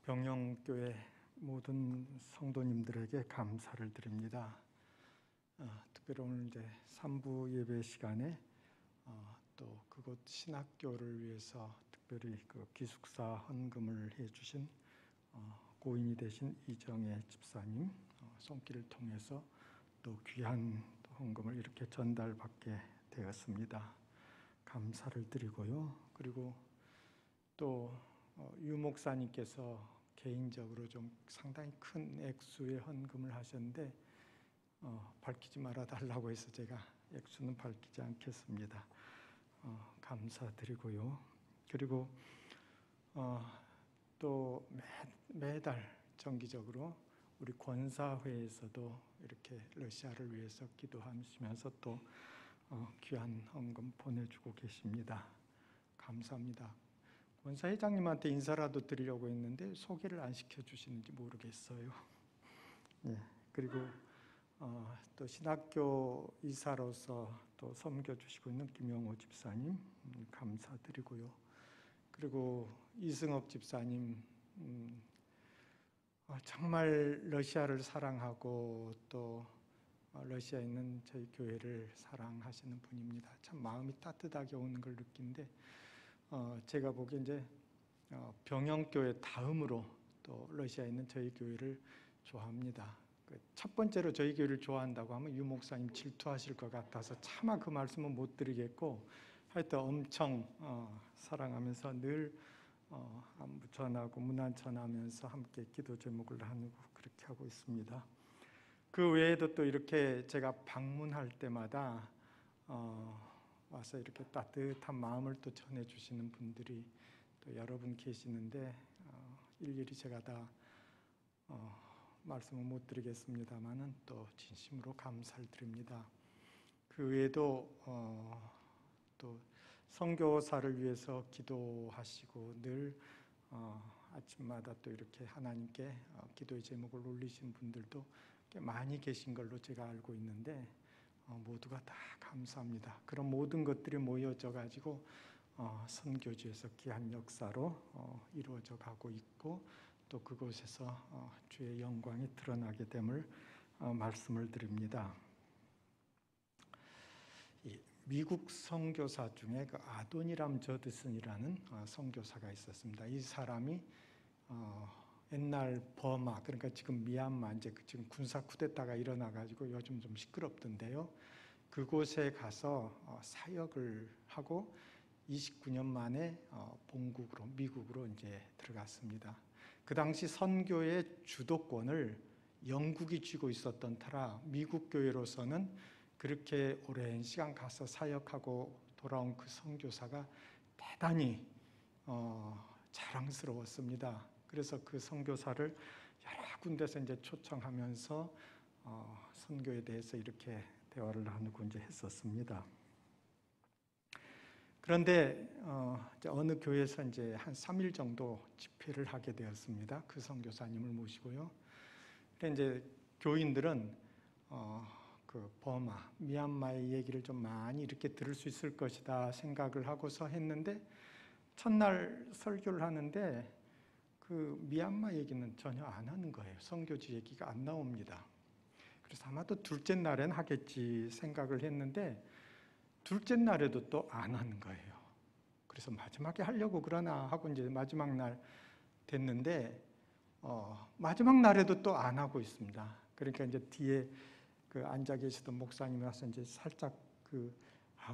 병영교회 모든 성도님들에게 감사를 드립니다. 특별히 오늘 이제 3부 예배 시간에 또 그곳 신학교를 위해서 특별히 그 기숙사 헌금을 해주신 고인이 되신 이정혜 집사님 손길을 통해서 또 귀한 헌금을 이렇게 전달받게 되었습니다. 감사를 드리고요. 그리고 또 유 목사님께서 개인적으로 좀 상당히 큰 액수의 헌금을 하셨는데 밝히지 말아 달라고 해서 제가 액수는 밝히지 않겠습니다. 감사드리고요. 그리고 또 매달 정기적으로 우리 권사회에서도 이렇게 러시아를 위해서 기도하시면서 또 귀한 헌금 보내주고 계십니다. 감사합니다. 권사회장님한테 인사라도 드리려고 했는데 소개를 안 시켜주시는지 모르겠어요. 예, 그리고 또 신학교 이사로서 또 섬겨주시고 있는 김영호 집사님 감사드리고요. 그리고 이승업 집사님 정말 러시아를 사랑하고 또 러시아에 있는 저희 교회를 사랑하시는 분입니다. 참 마음이 따뜻하게 오는 걸 느끼는데 제가 보기에 이제 병영교회 다음으로 또 러시아에 있는 저희 교회를 좋아합니다. 첫 번째로 저희 교회를 좋아한다고 하면 유 목사님 질투하실 것 같아서 차마 그 말씀은 못 드리겠고 하여튼 엄청 사랑하면서 늘 안부 전하고 문안 전하면서 함께 기도 제목을 나누고 그렇게 하고 있습니다. 그 외에도 또 이렇게 제가 방문할 때마다 와서 이렇게 따뜻한 마음을 또 전해주시는 분들이 또 여러분 계시는데 일일이 제가 다 말씀을 못 드리겠습니다만은 또 진심으로 감사를 드립니다. 그 외에도 또 선교사를 위해서 기도하시고 늘 아침마다 또 이렇게 하나님께 기도의 제목을 올리신 분들도 꽤 많이 계신 걸로 제가 알고 있는데 모두가 다 감사합니다. 그런 모든 것들이 모여져 가지고 선교지에서 귀한 역사로 이루어져 가고 있고 또 그곳에서 주의 영광이 드러나게 됨을 말씀을 드립니다. 미국 선교사 중에 그 아도니람 저드슨이라는 선교사가 있었습니다. 이 사람이 옛날 버마, 그러니까 지금 미얀마, 이제 지금 군사 쿠데타가 일어나가지고 요즘 좀 시끄럽던데요. 그곳에 가서 사역을 하고 29년 만에 본국으로 미국으로 이제 들어갔습니다. 그 당시 선교의 주도권을 영국이 쥐고 있었던 터라 미국 교회로서는 그렇게 오랜 시간 가서 사역하고 돌아온 그 선교사가 대단히 자랑스러웠습니다. 그래서 그 선교사를 여러 군데서 이제 초청하면서 선교에 대해서 이렇게 대화를 나누고 이제 했었습니다. 그런데 어느 교회에서 이제 한 3일 정도 집회를 하게 되었습니다. 그 선교사님을 모시고요. 그런데 이제 교인들은 그 버마, 미얀마의 얘기를 좀 많이 이렇게 들을 수 있을 것이다 생각을 하고서 했는데 첫날 설교를 하는데 그 미얀마 얘기는 전혀 안 하는 거예요. 선교지 얘기가 안 나옵니다. 그래서 아마도 둘째 날엔 하겠지 생각을 했는데 둘째 날에도 또 안 하는 거예요. 그래서 마지막에 하려고 그러나 하고 이제 마지막 날 됐는데 마지막 날에도 또 안 하고 있습니다. 그러니까 이제 뒤에 그 앉아 계시던 목사님이 와서 이제 살짝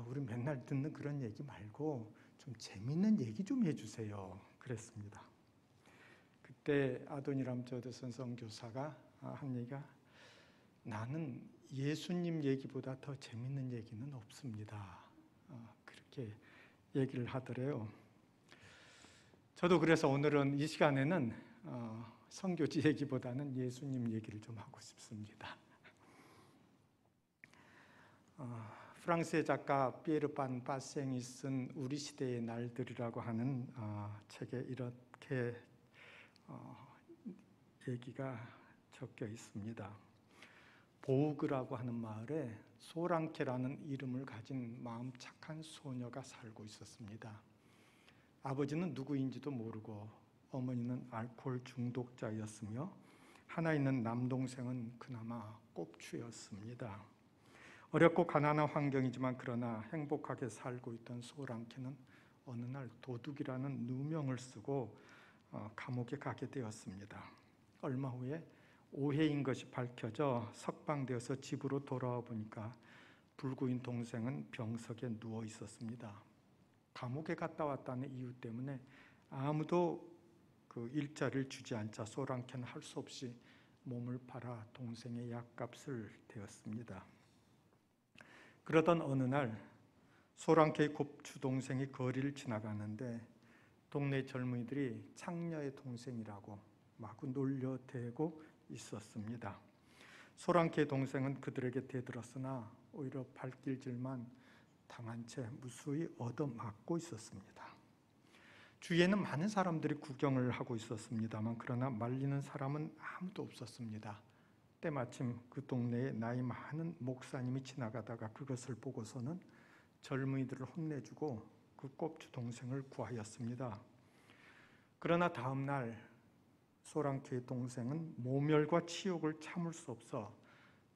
우리 맨날 듣는 그런 얘기 말고 좀 재밌는 얘기 좀 해주세요. 그랬습니다. 그때 아도니람 저드슨 선교사가 한 얘기가 나는 예수님 얘기보다 더 재밌는 얘기는 없습니다. 그렇게 얘기를 하더래요. 저도 그래서 오늘은 이 시간에는 선교지 얘기보다는 예수님 얘기를 좀 하고 싶습니다. 프랑스의 작가 피에르 반 바생이 쓴 우리 시대의 날들이라고 하는 책에 이렇게 얘기가 적혀 있습니다. 보우그라고 하는 마을에 소랑케라는 이름을 가진 마음 착한 소녀가 살고 있었습니다. 아버지는 누구인지도 모르고 어머니는 알코올 중독자였으며 하나 있는 남동생은 그나마 꼽추였습니다. 어렵고 가난한 환경이지만 그러나 행복하게 살고 있던 소랑케는 어느 날 도둑이라는 누명을 쓰고 감옥에 가게 되었습니다. 얼마 후에 오해인 것이 밝혀져 석방되어서 집으로 돌아와 보니까 불구인 동생은 병석에 누워 있었습니다. 감옥에 갔다 왔다는 이유 때문에 아무도 그 일자리를 주지 않자 소랑케는 할 수 없이 몸을 팔아 동생의 약값을 대었습니다. 그러던 어느 날 소랑케의 곱추 동생이 거리를 지나가는데 동네 젊은이들이 창녀의 동생이라고 마구 놀려대고 있었습니다. 소랑케의 동생은 그들에게 대들었으나 오히려 발길질만 당한 채 무수히 얻어맞고 있었습니다. 주위에는 많은 사람들이 구경을 하고 있었습니다만 그러나 말리는 사람은 아무도 없었습니다. 때마침 그 동네에 나이 많은 목사님이 지나가다가 그것을 보고서는 젊은이들을 혼내주고 그 꼽추 동생을 구하였습니다. 그러나 다음 날 소랑케의 동생은 모멸과 치욕을 참을 수 없어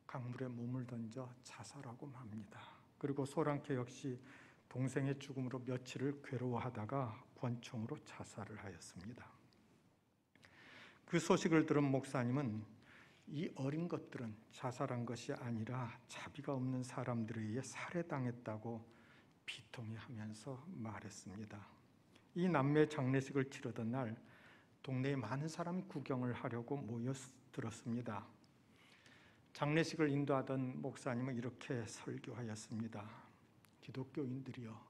강물에 몸을 던져 자살하고 맙니다. 그리고 소랑케 역시 동생의 죽음으로 며칠을 괴로워하다가 권총으로 자살을 하였습니다. 그 소식을 들은 목사님은 이 어린 것들은 자살한 것이 아니라 자비가 없는 사람들에 의해 살해당했다고 비통해하면서 말했습니다. 이 남매 장례식을 치르던 날 동네에 많은 사람이 구경을 하려고 모여들었습니다. 장례식을 인도하던 목사님은 이렇게 설교하였습니다. 기독교인들이여,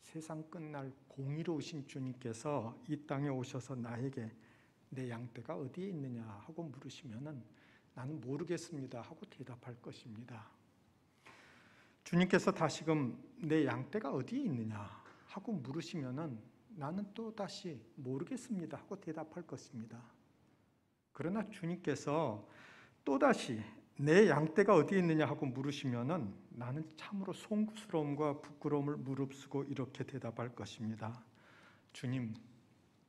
세상 끝날 공의로우신 주님께서 이 땅에 오셔서 나에게 내 양떼가 어디에 있느냐 하고 물으시면은 나는 모르겠습니다 하고 대답할 것입니다. 주님께서 다시금 내 양떼가 어디에 있느냐 하고 물으시면은 나는 또 다시 모르겠습니다 하고 대답할 것입니다. 그러나 주님께서 또다시 내 양떼가 어디에 있느냐 하고 물으시면은 나는 참으로 송구스러움과 부끄러움을 무릅쓰고 이렇게 대답할 것입니다. 주님,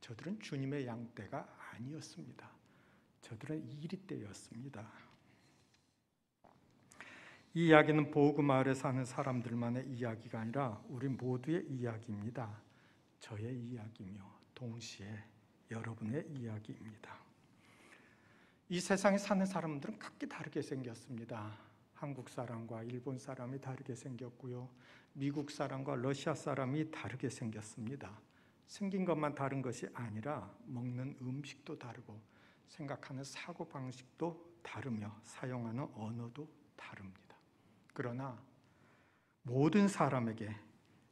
저들은 주님의 양떼가 아니었습니다. 저들은 이리떼였습니다. 이 이야기는 보그 마을에 사는 사람들만의 이야기가 아니라 우리 모두의 이야기입니다. 저의 이야기며 동시에 여러분의 이야기입니다. 이 세상에 사는 사람들은 각기 다르게 생겼습니다. 한국 사람과 일본 사람이 다르게 생겼고요. 미국 사람과 러시아 사람이 다르게 생겼습니다. 생긴 것만 다른 것이 아니라 먹는 음식도 다르고 생각하는 사고방식도 다르며 사용하는 언어도 다릅니다. 그러나 모든 사람에게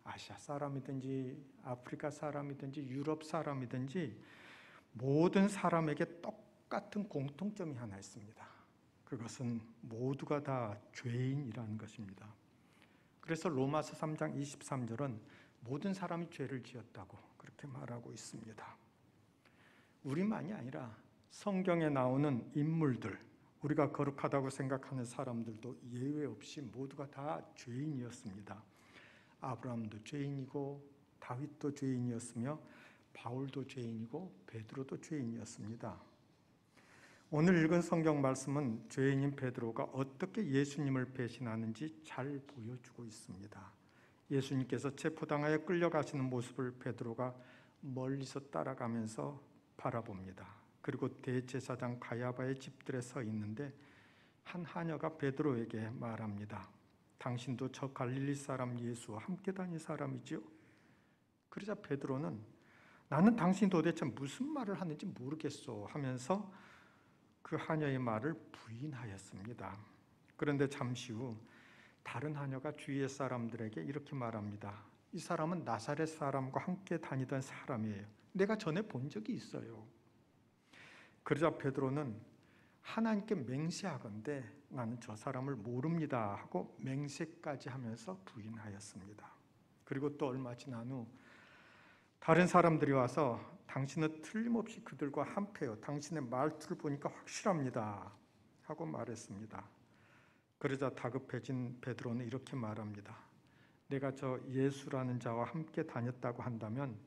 아시아 사람이든지 아프리카 사람이든지 유럽 사람이든지 모든 사람에게 똑같은 공통점이 하나 있습니다. 그것은 모두가 다 죄인이라는 것입니다. 그래서 로마서 3장 23절은 모든 사람이 죄를 지었다고 그렇게 말하고 있습니다. 우리만이 아니라 성경에 나오는 인물들, 우리가 거룩하다고 생각하는 사람들도 예외 없이 모두가 다 죄인이었습니다. 아브라함도 죄인이고 다윗도 죄인이었으며 바울도 죄인이고 베드로도 죄인이었습니다. 오늘 읽은 성경 말씀은 죄인인 베드로가 어떻게 예수님을 배신하는지 잘 보여주고 있습니다. 예수님께서 체포당하여 끌려가시는 모습을 베드로가 멀리서 따라가면서 바라봅니다. 그리고 대제사장 가야바의 집들에 서 있는데 한 하녀가 베드로에게 말합니다. 당신도 저 갈릴리 사람 예수와 함께 다닌 사람이지요? 그러자 베드로는 나는 당신이 도대체 무슨 말을 하는지 모르겠소 하면서 그 하녀의 말을 부인하였습니다. 그런데 잠시 후 다른 하녀가 주위의 사람들에게 이렇게 말합니다. 이 사람은 나사렛 사람과 함께 다니던 사람이에요. 내가 전에 본 적이 있어요. 그러자 베드로는 하나님께 맹세하건대 나는 저 사람을 모릅니다 하고 맹세까지 하면서 부인하였습니다. 그리고 또 얼마 지난 후 다른 사람들이 와서 당신은 틀림없이 그들과 한패요. 당신의 말투를 보니까 확실합니다 하고 말했습니다. 그러자 다급해진 베드로는 이렇게 말합니다. 내가 저 예수라는 자와 함께 다녔다고 한다면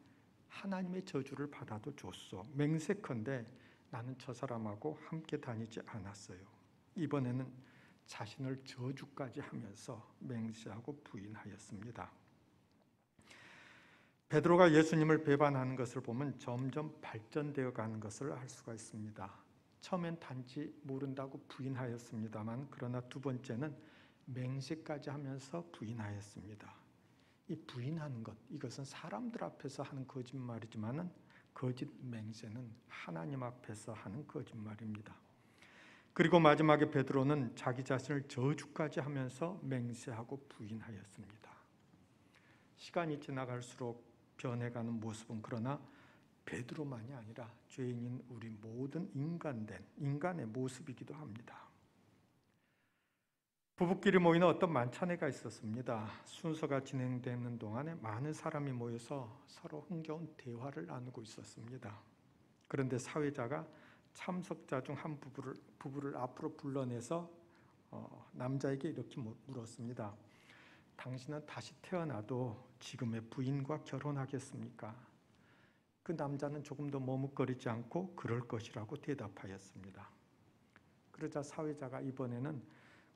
하나님의 저주를 받아도 줬소. 맹세컨대 나는 저 사람하고 함께 다니지 않았어요. 이번에는 자신을 저주까지 하면서 맹세하고 부인하였습니다. 베드로가 예수님을 배반하는 것을 보면 점점 발전되어 가는 것을 알 수가 있습니다. 처음엔 단지 모른다고 부인하였습니다만, 그러나 두 번째는 맹세까지 하면서 부인하였습니다. 이 부인하는 것, 이것은 사람들 앞에서 하는 거짓말이지만 거짓 맹세는 하나님 앞에서 하는 거짓말입니다. 그리고 마지막에 베드로는 자기 자신을 저주까지 하면서 맹세하고 부인하였습니다. 시간이 지나갈수록 변해가는 모습은 그러나 베드로만이 아니라 죄인인 우리 모든 인간의 모습이기도 합니다. 부부끼리 모이는 어떤 만찬회가 있었습니다. 순서가 진행되는 동안에 많은 사람이 모여서 서로 흥겨운 대화를 나누고 있었습니다. 그런데 사회자가 참석자 중 한 부부를 앞으로 불러내서 남자에게 이렇게 물었습니다. 당신은 다시 태어나도 지금의 부인과 결혼하겠습니까? 그 남자는 조금 더 머뭇거리지 않고 그럴 것이라고 대답하였습니다. 그러자 사회자가 이번에는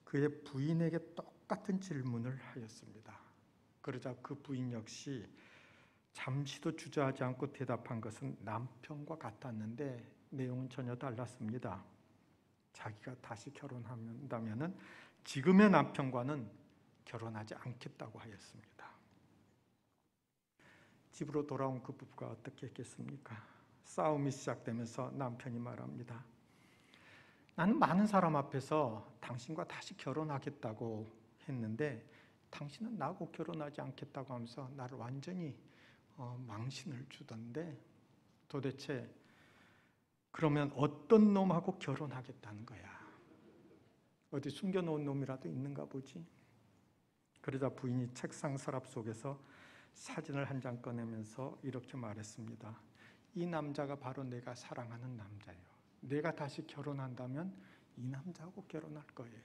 그의 부인에게 똑같은 질문을 하였습니다. 그러자 그 부인 역시 잠시도 주저하지 않고 대답한 것은 남편과 같았는데 내용은 전혀 달랐습니다. 자기가 다시 결혼한다면 지금의 남편과는 결혼하지 않겠다고 하였습니다. 집으로 돌아온 그 부부가 어떻게 했겠습니까? 싸움이 시작되면서 남편이 말합니다. 나는 많은 사람 앞에서 당신과 다시 결혼하겠다고 했는데 당신은 나하고 결혼하지 않겠다고 하면서 나를 완전히 망신을 주던데 도대체 그러면 어떤 놈하고 결혼하겠다는 거야? 어디 숨겨놓은 놈이라도 있는가 보지? 그러자 부인이 책상 서랍 속에서 사진을 한 장 꺼내면서 이렇게 말했습니다. 이 남자가 바로 내가 사랑하는 남자예요. 내가 다시 결혼한다면 이 남자하고 결혼할 거예요.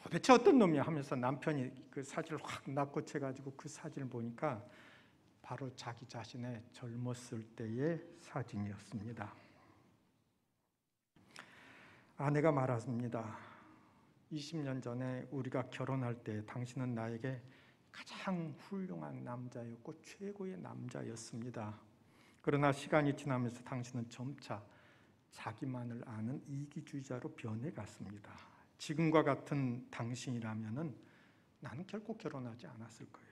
도대체 어떤 놈이야 하면서 남편이 그 사진을 확 낚고채가지고 그 사진을 보니까 바로 자기 자신의 젊었을 때의 사진이었습니다. 아내가 말했습니다. 20년 전에 우리가 결혼할 때 당신은 나에게 가장 훌륭한 남자였고 최고의 남자였습니다. 그러나 시간이 지나면서 당신은 점차 자기만을 아는 이기주의자로 변해갔습니다. 지금과 같은 당신이라면 나는 결코 결혼하지 않았을 거예요.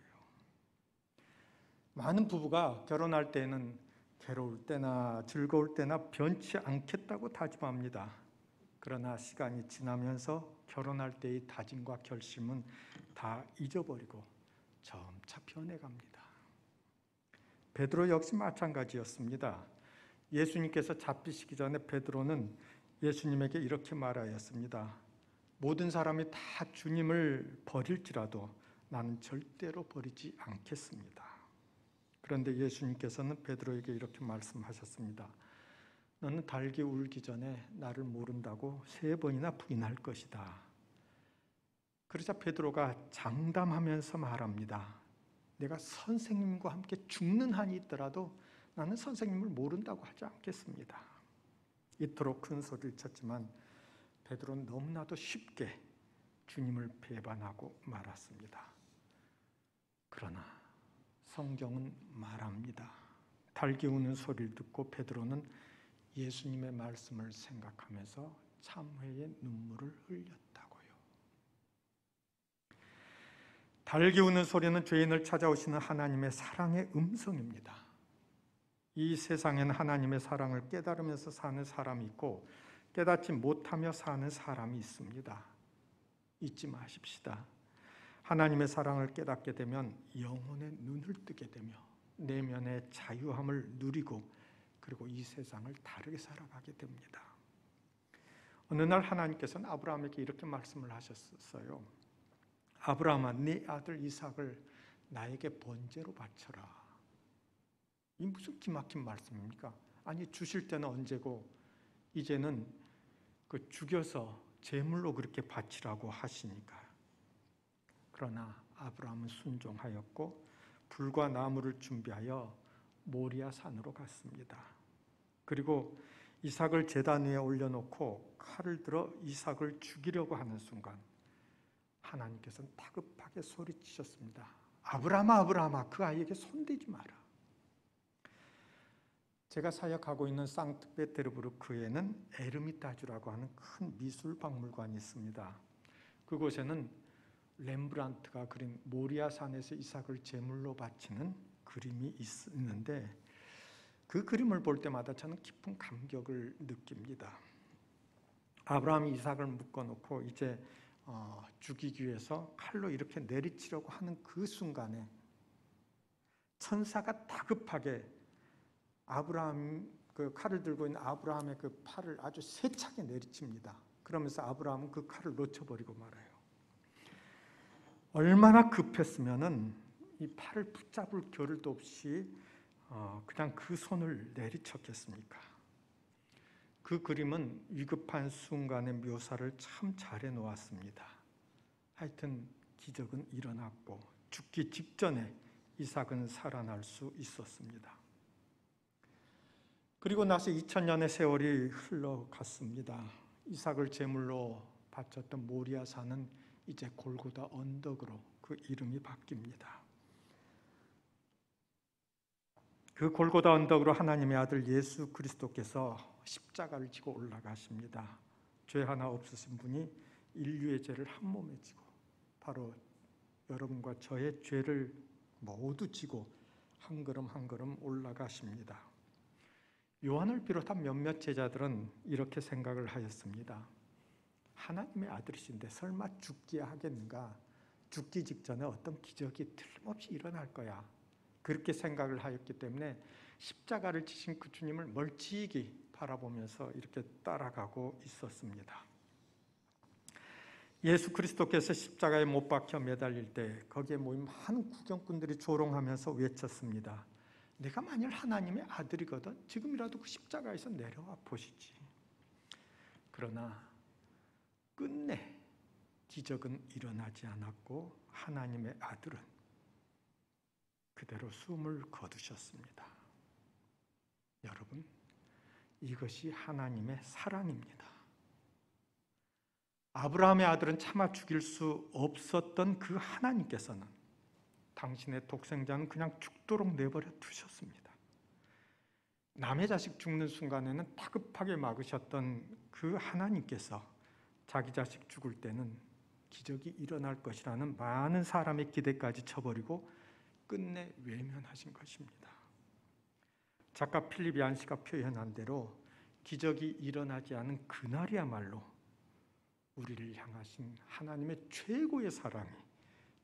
많은 부부가 결혼할 때는 괴로울 때나 즐거울 때나 변치 않겠다고 다짐합니다. 그러나 시간이 지나면서 결혼할 때의 다짐과 결심은 다 잊어버리고 점차 변해갑니다. 베드로 역시 마찬가지였습니다. 예수님께서 잡히시기 전에 베드로는 예수님에게 이렇게 말하였습니다. 모든 사람이 다 주님을 버릴지라도 나는 절대로 버리지 않겠습니다. 그런데 예수님께서는 베드로에게 이렇게 말씀하셨습니다. 너는 닭이 울기 전에 나를 모른다고 3번이나 부인할 것이다. 그러자 베드로가 장담하면서 말합니다. 내가 선생님과 함께 죽는 한이 있더라도 나는 선생님을 모른다고 하지 않겠습니다. 이토록 큰 소리를 쳤지만 베드로는 너무나도 쉽게 주님을 배반하고 말았습니다. 그러나 성경은 말합니다. 닭이 우는 소리를 듣고 베드로는 예수님의 말씀을 생각하면서 참회의 눈물을 흘렸다고요. 닭이 우는 소리는 죄인을 찾아오시는 하나님의 사랑의 음성입니다. 이 세상에는 하나님의 사랑을 깨달으면서 사는 사람이 있고 깨닫지 못하며 사는 사람이 있습니다. 잊지 마십시다. 하나님의 사랑을 깨닫게 되면 영혼의 눈을 뜨게 되며 내면의 자유함을 누리고 그리고 이 세상을 다르게 살아가게 됩니다. 어느 날 하나님께서는 아브라함에게 이렇게 말씀을 하셨어요. 아브라함아, 네 아들 이삭을 나에게 번제로 바쳐라. 이 무슨 기막힌 말씀입니까? 아니 주실 때는 언제고 이제는 그 죽여서 제물로 그렇게 바치라고 하시니까. 그러나 아브라함은 순종하였고 불과 나무를 준비하여 모리아 산으로 갔습니다. 그리고 이삭을 제단 위에 올려놓고 칼을 들어 이삭을 죽이려고 하는 순간 하나님께서는 다급하게 소리치셨습니다. 아브라함아, 아브라함아, 그 아이에게 손대지 마라. 제가 사역하고 있는 상트페테르부르크에는 에르미타주라고 하는 큰 미술 박물관이 있습니다. 그곳에는 렘브란트가 그린 모리아 산에서 이삭을 제물로 바치는 그림이 있는데 그 그림을 볼 때마다 저는 깊은 감격을 느낍니다. 아브라함이 이삭을 묶어놓고 이제 죽이기 위해서 칼로 이렇게 내리치려고 하는 그 순간에 천사가 다급하게 그 칼을 들고 있는 아브라함의 그 팔을 아주 세차게 내리칩니다. 그러면서 아브라함은 그 칼을 놓쳐버리고 말아요. 얼마나 급했으면은 이 팔을 붙잡을 겨를도 없이 그냥 그 손을 내리쳤겠습니까? 그 그림은 위급한 순간의 묘사를 참 잘해 놓았습니다. 하여튼 기적은 일어났고 죽기 직전에 이삭은 살아날 수 있었습니다. 그리고 나서 2000년의 세월이 흘러갔습니다. 이삭을 제물로 바쳤던 모리아 산은 이제 골고다 언덕으로 그 이름이 바뀝니다. 그 골고다 언덕으로 하나님의 아들 예수 그리스도께서 십자가를 지고 올라가십니다. 죄 하나 없으신 분이 인류의 죄를 한 몸에 지고 바로 여러분과 저의 죄를 모두 지고 한 걸음 한 걸음 올라가십니다. 요한을 비롯한 몇몇 제자들은 이렇게 생각을 하였습니다. 하나님의 아들이신데 설마 죽기야 하겠는가? 죽기 직전에 어떤 기적이 틀림없이 일어날 거야. 그렇게 생각을 하였기 때문에 십자가를 지신 그 주님을 멀찍이 바라보면서 이렇게 따라가고 있었습니다. 예수 그리스도께서 십자가에 못 박혀 매달릴 때 거기에 모인 많은 구경꾼들이 조롱하면서 외쳤습니다. 내가 만일 하나님의 아들이거든 지금이라도 그 십자가에서 내려와 보시지. 그러나 끝내 기적은 일어나지 않았고 하나님의 아들은 그대로 숨을 거두셨습니다. 여러분, 이것이 하나님의 사랑입니다. 아브라함의 아들은 차마 죽일 수 없었던 그 하나님께서는 당신의 독생자는 그냥 죽도록 내버려 두셨습니다. 남의 자식 죽는 순간에는 다급하게 막으셨던 그 하나님께서 자기 자식 죽을 때는 기적이 일어날 것이라는 많은 사람의 기대까지 쳐버리고 끝내 외면하신 것입니다. 작가 필립 얀시가 표현한 대로 기적이 일어나지 않은 그날이야말로 우리를 향하신 하나님의 최고의 사랑이,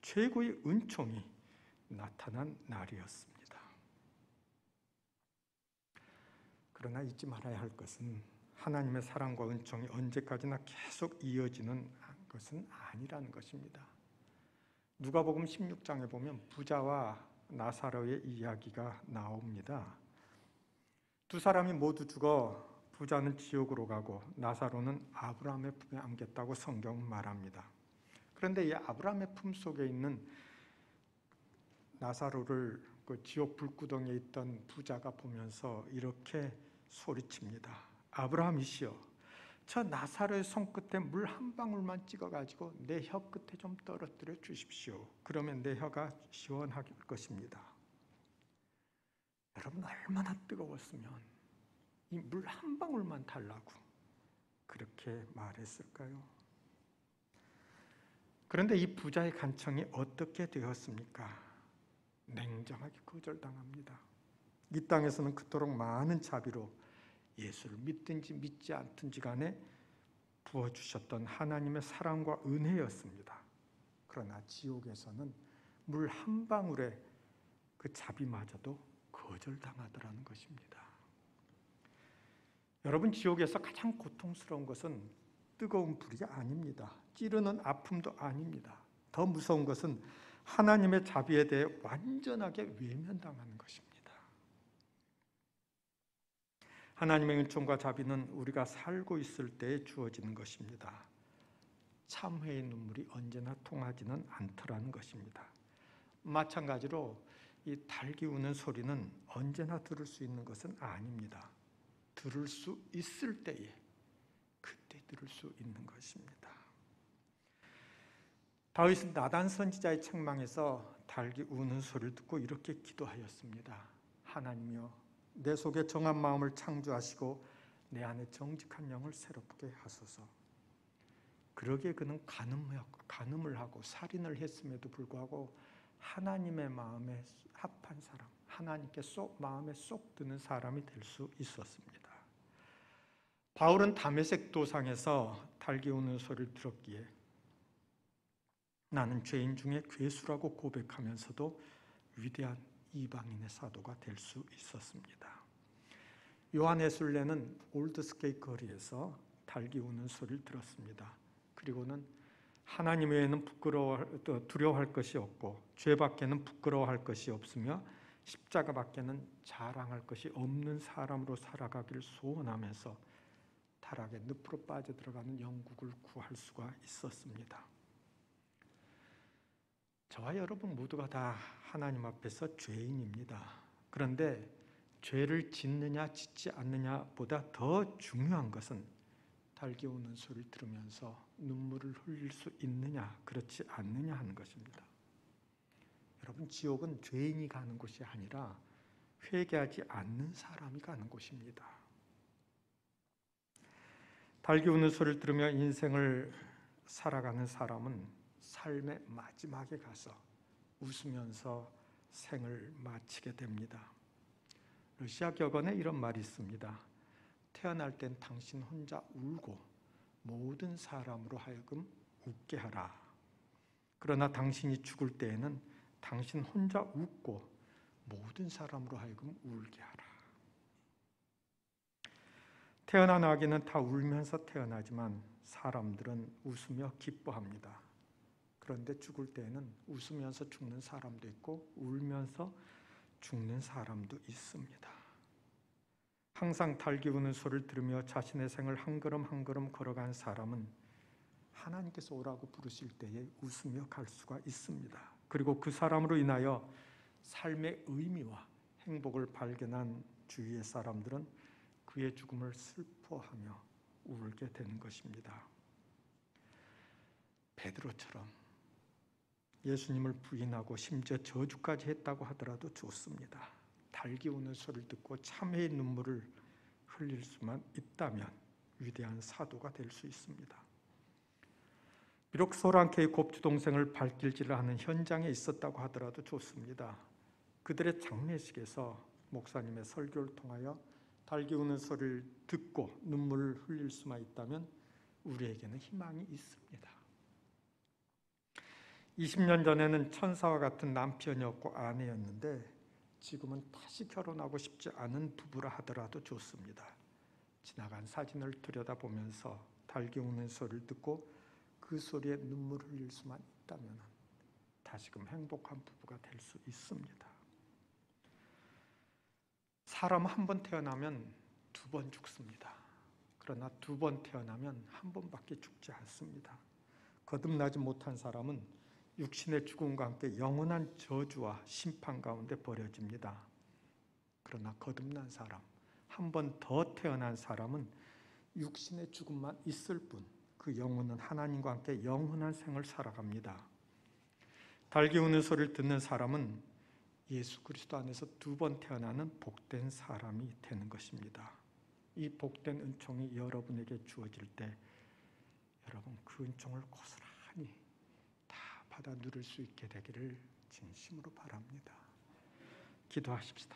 최고의 은총이 나타난 날이었습니다. 그러나 잊지 말아야 할 것은 하나님의 사랑과 은총이 언제까지나 계속 이어지는 것은 아니라는 것입니다. 누가복음 16장에 보면 부자와 나사로의 이야기가 나옵니다. 두 사람이 모두 죽어 부자는 지옥으로 가고 나사로는 아브라함의 품에 안겼다고 성경은 말합니다. 그런데 이 아브라함의 품 속에 있는 나사로를 그 지옥 불구덩이에 있던 부자가 보면서 이렇게 소리칩니다. 아브라함이시여, 저 나사로의 손끝에 물 한 방울만 찍어가지고 내 혀 끝에 좀 떨어뜨려 주십시오. 그러면 내 혀가 시원할 것입니다. 여러분, 얼마나 뜨거웠으면 이 물 한 방울만 달라고 그렇게 말했을까요? 그런데 이 부자의 간청이 어떻게 되었습니까? 냉정하게 거절당합니다. 이 땅에서는 그토록 많은 자비로 예수를 믿든지 믿지 않든지 간에 부어주셨던 하나님의 사랑과 은혜였습니다. 그러나 지옥에서는 물 한 방울의 그 자비마저도 거절당하더라는 것입니다. 여러분, 지옥에서 가장 고통스러운 것은 뜨거운 불이 아닙니다. 찌르는 아픔도 아닙니다. 더 무서운 것은 하나님의 자비에 대해 완전하게 외면당하는 것입니다. 하나님의 은총과 자비는 우리가 살고 있을 때에 주어지는 것입니다. 참회의 눈물이 언제나 통하지는 않더라는 것입니다. 마찬가지로 이 닭이 우는 소리는 언제나 들을 수 있는 것은 아닙니다. 들을 수 있을 때에 그때 들을 수 있는 것입니다. 다윗은 나단 선지자의 책망에서 닭이 우는 소리를 듣고 이렇게 기도하였습니다. 하나님이여, 내 속에 정한 마음을 창조하시고 내 안에 정직한 영을 새롭게 하소서. 그러기에 그는 간음을 하고 살인을 했음에도 불구하고 하나님의 마음에 합한 사람, 하나님께 마음에 쏙 드는 사람이 될 수 있었습니다. 바울은 다메섹 도상에서 닭이 우는 소리를 들었기에 나는 죄인 중에 괴수라고 고백하면서도 위대한 이방인의 사도가 될 수 있었습니다. 요한 에술레는 올드스케이 거리에서 닭이 우는 소리를 들었습니다. 그리고는 하나님 외에는 두려워할 것이 없고 죄밖에는 부끄러워할 것이 없으며 십자가밖에는 자랑할 것이 없는 사람으로 살아가기를 소원하면서 타락의 늪으로 빠져들어가는 영국을 구할 수가 있었습니다. 저와 여러분 모두가 다 하나님 앞에서 죄인입니다. 그런데 죄를 짓느냐 짓지 않느냐보다 더 중요한 것은 닭이 우는 소리를 들으면서 눈물을 흘릴 수 있느냐 그렇지 않느냐 하는 것입니다. 여러분, 지옥은 죄인이 가는 곳이 아니라 회개하지 않는 사람이 가는 곳입니다. 닭이 우는 소리를 들으며 인생을 살아가는 사람은 삶의 마지막에 가서 웃으면서 생을 마치게 됩니다. 러시아 격언에 이런 말이 있습니다. 태어날 땐 당신 혼자 울고 모든 사람으로 하여금 웃게 하라. 그러나 당신이 죽을 때에는 당신 혼자 웃고 모든 사람으로 하여금 울게 하라. 태어난 아기는 다 울면서 태어나지만 사람들은 웃으며 기뻐합니다. 그런데 죽을 때에는 웃으면서 죽는 사람도 있고 울면서 죽는 사람도 있습니다. 항상 닭이 우는 소리를 들으며 자신의 생을 한 걸음 한 걸음 걸어간 사람은 하나님께서 오라고 부르실 때에 웃으며 갈 수가 있습니다. 그리고 그 사람으로 인하여 삶의 의미와 행복을 발견한 주위의 사람들은 그의 죽음을 슬퍼하며 울게 되는 것입니다. 베드로처럼 예수님을 부인하고 심지어 저주까지 했다고 하더라도 좋습니다. 닭이 우는 소리를 듣고 참회의 눈물을 흘릴 수만 있다면 위대한 사도가 될 수 있습니다. 비록 소란케의 곱주 동생을 발길질을 하는 현장에 있었다고 하더라도 좋습니다. 그들의 장례식에서 목사님의 설교를 통하여 닭이 우는 소리를 듣고 눈물을 흘릴 수만 있다면 우리에게는 희망이 있습니다. 20년 전에는 천사와 같은 남편이었고 아내였는데 지금은 다시 결혼하고 싶지 않은 부부라 하더라도 좋습니다. 지나간 사진을 들여다보면서 닭이 우는 소리를 듣고 그 소리에 눈물을 흘릴 수만 있다면 다시금 행복한 부부가 될 수 있습니다. 사람은 한 번 태어나면 두 번 죽습니다. 그러나 두 번 태어나면 한 번밖에 죽지 않습니다. 거듭나지 못한 사람은 육신의 죽음과 함께 영원한 저주와 심판 가운데 버려집니다. 그러나 거듭난 사람, 한 번 더 태어난 사람은 육신의 죽음만 있을 뿐 그 영혼은 하나님과 함께 영원한 생을 살아갑니다. 닭이 우는 소리를 듣는 사람은 예수 그리스도 안에서 두 번 태어나는 복된 사람이 되는 것입니다. 이 복된 은총이 여러분에게 주어질 때 여러분 그 은총을 고스란히 다 받아 누릴 수 있게 되기를 진심으로 바랍니다. 기도하십시다.